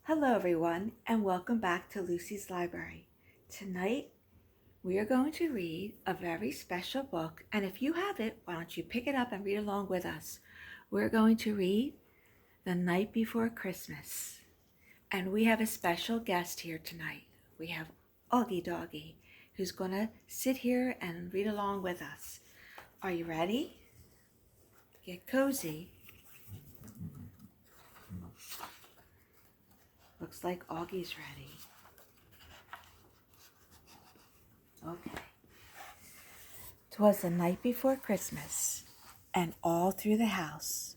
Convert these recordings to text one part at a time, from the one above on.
Hello everyone and welcome back to Lucy's Library. Tonight we are going to read a very special book, and if you have it, why don't you pick it up and read along with us. We're going to read The Night Before Christmas, and we have a special guest here tonight. We have Auggie Doggie, who's going to sit here and read along with us. Are you ready? Get cozy. Looks like Augie's ready. Okay. 'Twas the night before Christmas, and all through the house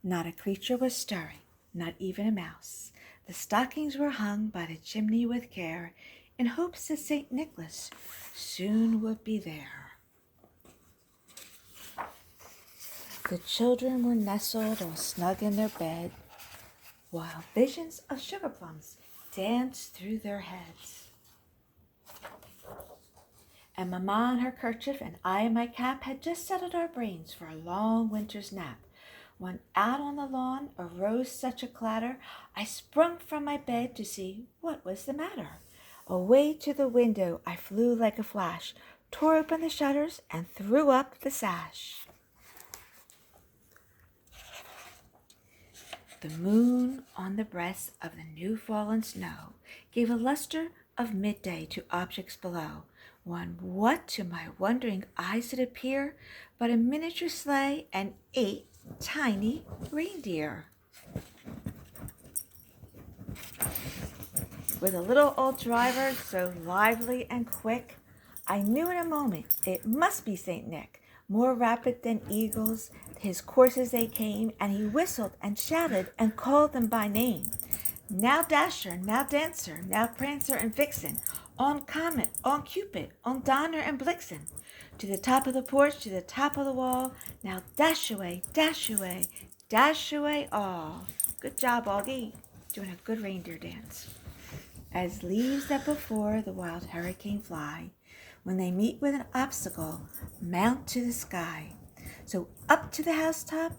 not a creature was stirring, not even a mouse. The stockings were hung by the chimney with care, in hopes that St. Nicholas soon would be there. The children were nestled all snug in their bed, while visions of sugar plums danced through their heads. And Mamma in her kerchief and I in my cap had just settled our brains for a long winter's nap, when out on the lawn arose such a clatter, I sprung from my bed to see what was the matter. Away to the window I flew like a flash, tore open the shutters, and threw up the sash. The moon on the breast of the new-fallen snow gave a luster of midday to objects below, when what to my wondering eyes did appear but a miniature sleigh and 8 tiny reindeer. With a little old driver so lively and quick, I knew in a moment it must be St. Nick. More rapid than eagles, his coursers they came, and he whistled and shouted and called them by name. Now Dasher, now Dancer, now Prancer and Vixen, on Comet, on Cupid, on Donner and Blitzen, to the top of the porch, to the top of the wall, now dash away, all. Good job, Auggie, doing a good reindeer dance. As leaves that before the wild hurricane fly, when they meet with an obstacle, mount to the sky. So up to the housetop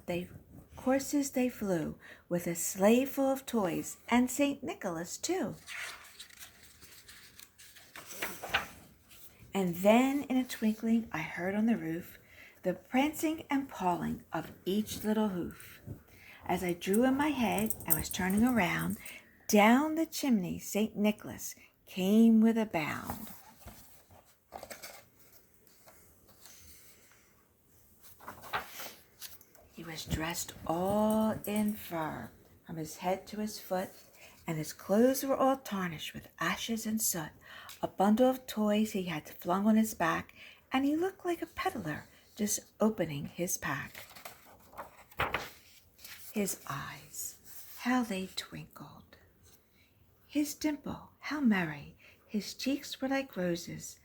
coursers they flew, with a sleigh full of toys, and St. Nicholas too. And then in a twinkling I heard on the roof the prancing and pawing of each little hoof. As I drew in my head and was turning around, down the chimney St. Nicholas came with a bound. He was dressed all in fur, from his head to his foot, and his clothes were all tarnished with ashes and soot. A bundle of toys he had flung on his back, and he looked like a peddler just opening his pack. His eyes, how they twinkled. His dimple, how merry. His cheeks were like roses,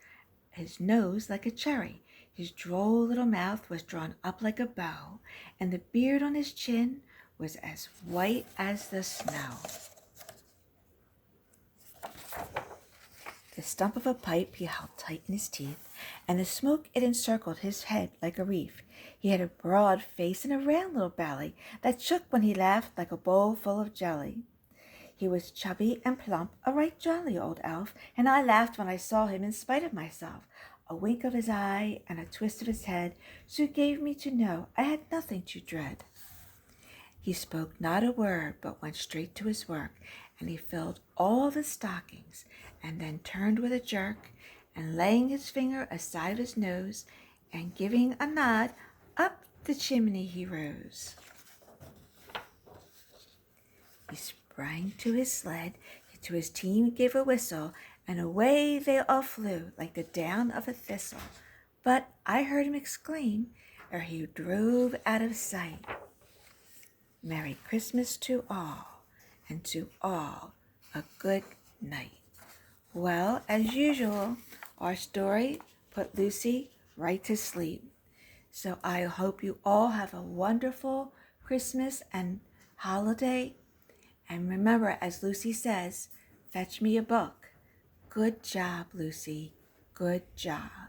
his nose like a cherry. His droll little mouth was drawn up like a bow, and the beard on his chin was as white as the snow. The stump of a pipe he held tight in his teeth, and the smoke it encircled his head like a wreath. He had a broad face and a round little belly that shook when he laughed like a bowl full of jelly. He was chubby and plump, a right jolly old elf, and I laughed when I saw him in spite of myself. A wink of his eye and a twist of his head soon gave me to know I had nothing to dread. He spoke not a word, but went straight to his work, and he filled all the stockings, and then turned with a jerk, and laying his finger aside his nose, and giving a nod, up the chimney he rose. He sprang to his sled, to his team gave a whistle, and away they all flew like the down of a thistle. But I heard him exclaim, ere he drove out of sight, Merry Christmas to all, and to all a good night. Well, as usual, our story put Lucy right to sleep. So I hope you all have a wonderful Christmas and holiday. And remember, as Lucy says, fetch me a book. Good job, Lucy. Good job.